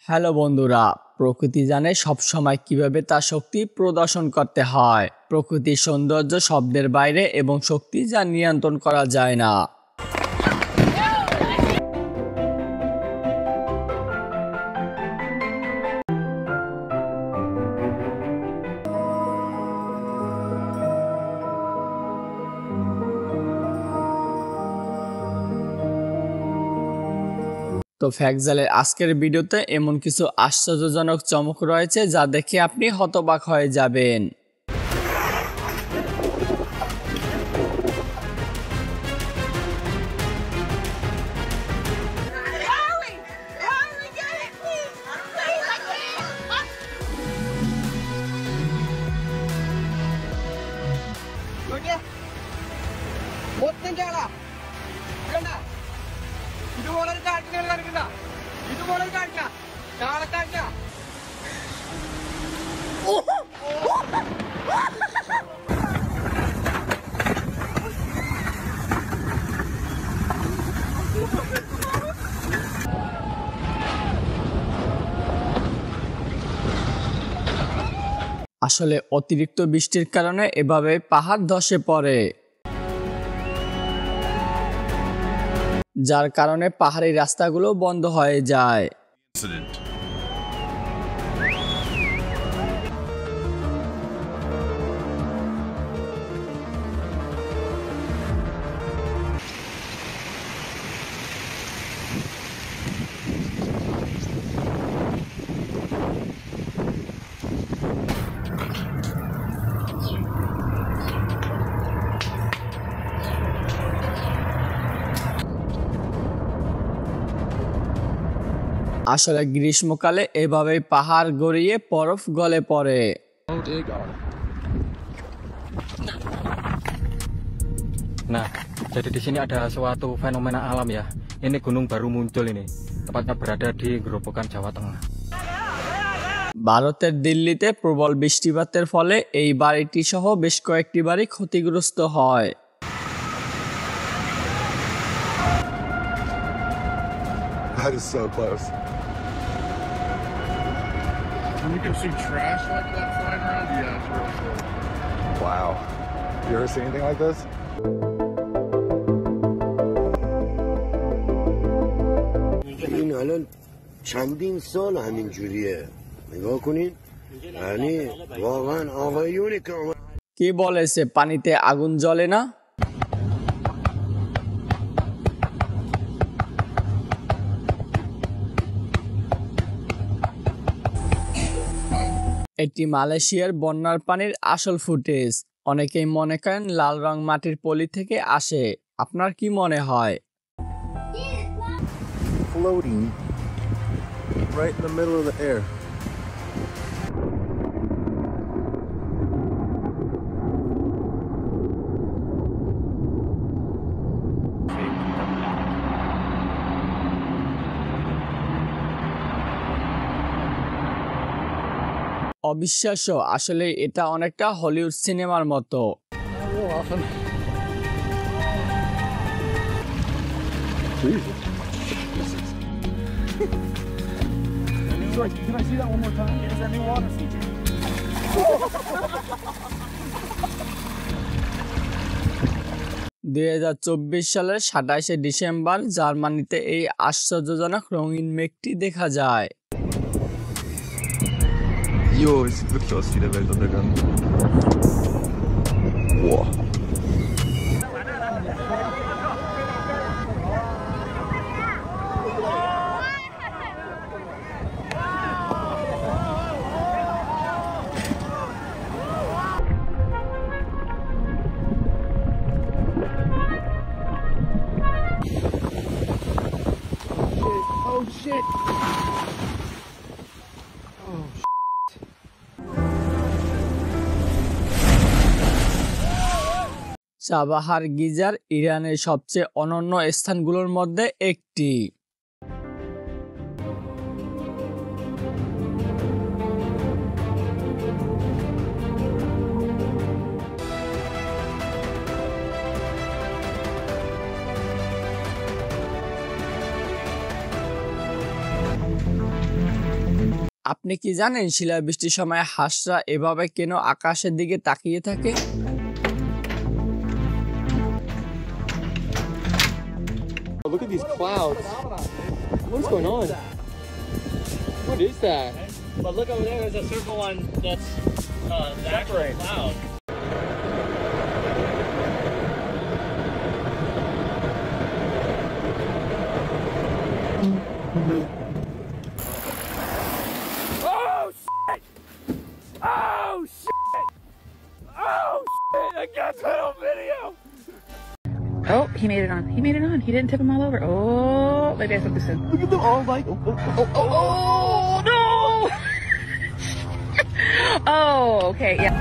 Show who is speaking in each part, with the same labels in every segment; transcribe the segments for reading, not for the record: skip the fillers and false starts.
Speaker 1: Hello বন্ধুরা, প্রকৃতি জানে সবসময় কিভাবে তার শক্তি প্রদর্শন করতে হয়। প্রকৃতির সৌন্দর্য শব্দের বাইরে এবং শক্তি যা নিয়ন্ত্রণ করা যায় না। তো ফ্যাক্টজালের আজকের ভিডিওতে এমন কিছু আশ্চর্যজনক চমক রয়েছে যা দেখে আপনি হতবাক হয়ে যাবেন। আসলে অতিরিক্ত বৃষ্টির কারণে এভাবে পাহাড় ধসে পড়ে, যার কারণে পাহাড়ি রাস্তাগুলো বন্ধ হয়ে যায়। আসলে গ্রীষ্মকালে এভাবেই পাহাড় গড়িয়ে বরফ গলে পড়ে।
Speaker 2: Nah, jadi di sini ada suatu fenomena alam ya. Ini gunung baru muncul ini. Tepatnya berada di Grobogan, Jawa Tengah.
Speaker 1: ভারতের দিল্লিতে প্রবল বৃষ্টিপাতের ফলে এই বাড়িটি সহ বেশ কয়েকটি বাড়ি ক্ষতিগ্রস্ত হয়।
Speaker 3: That is so close.
Speaker 4: When you can see trash like that flying around, yeah, it's real cool.
Speaker 3: Wow. You ever seen anything like this?
Speaker 5: این الان چندین سال همین جوریه نگاه کنین یعنی واقعا آقایونی که
Speaker 1: কি বলেছে পানিতে আগুন জ্বলে না? এটি মালয়েশিয়ার বন্যার পানির আসল ফুটেজ। অনেকেই মনে করেন লাল রং মাটির পলি থেকে আসে। আপনার কি মনে হয়?
Speaker 3: Floating right in the middle of the air.
Speaker 1: অবিশ্বাস্য, আসলে এটা অনেকটা হলিউড সিনেমার মতো।
Speaker 4: Sorry, can I see that one more time? Is that new water feature?
Speaker 1: 2024 সালের 27শে ডিসেম্বর জার্মানিতে এই আশ্চর্যজনক রঙিন মেঘটি দেখা যায়।
Speaker 3: Jo, es sieht wirklich aus wie der Weltuntergang. Boah.
Speaker 4: Oh shit!
Speaker 1: Chabahar geyser ইরানের সবচেয়ে অনন্য স্থানগুলোর মধ্যে একটি। আপনি কি জানেন শিলাবৃষ্টির সময় হাঁসরা এভাবে কেন আকাশের দিকে তাকিয়ে থাকে?
Speaker 2: Look at these clouds. What's going on? What is that?
Speaker 6: But look over there, there's a circle one that's the actual cloud.
Speaker 7: Oh, he made it on. He made it on. He didn't tip him all over. Oh, maybe I spoke too soon. Look at them all like, oh, no! Oh, okay, yeah.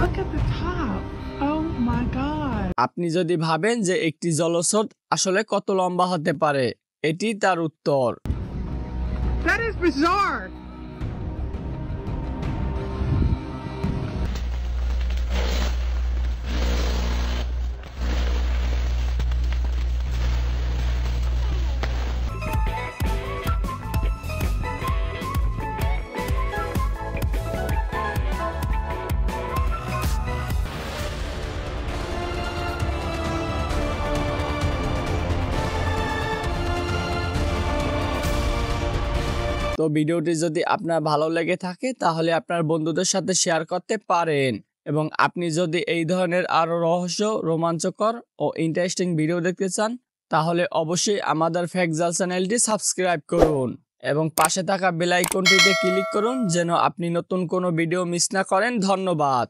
Speaker 8: Look at the top. Oh my god.
Speaker 1: আপনি যদি ভাবেন যে একটি জলস্রোত আসলে কত লম্বা হতে পারে, এটি তার উত্তর।
Speaker 8: That is bizarre.
Speaker 1: তো ভিডিওটি যদি আপনার ভালো লেগে থাকে তাহলে আপনার বন্ধুদের সাথে শেয়ার করতে পারেন, এবং আপনি যদি এই ধরনের আরো রহস্য, রোমাঞ্চকর ও ইন্টারেস্টিং ভিডিও দেখতে চান তাহলে অবশ্যই আমাদের ফ্যাক্টজাল চ্যানেলটি সাবস্ক্রাইব করুন এবং পাশে থাকা বেল আইকনটিতে ক্লিক করুন যেন আপনি নতুন কোনো ভিডিও মিস না করেন। ধন্যবাদ।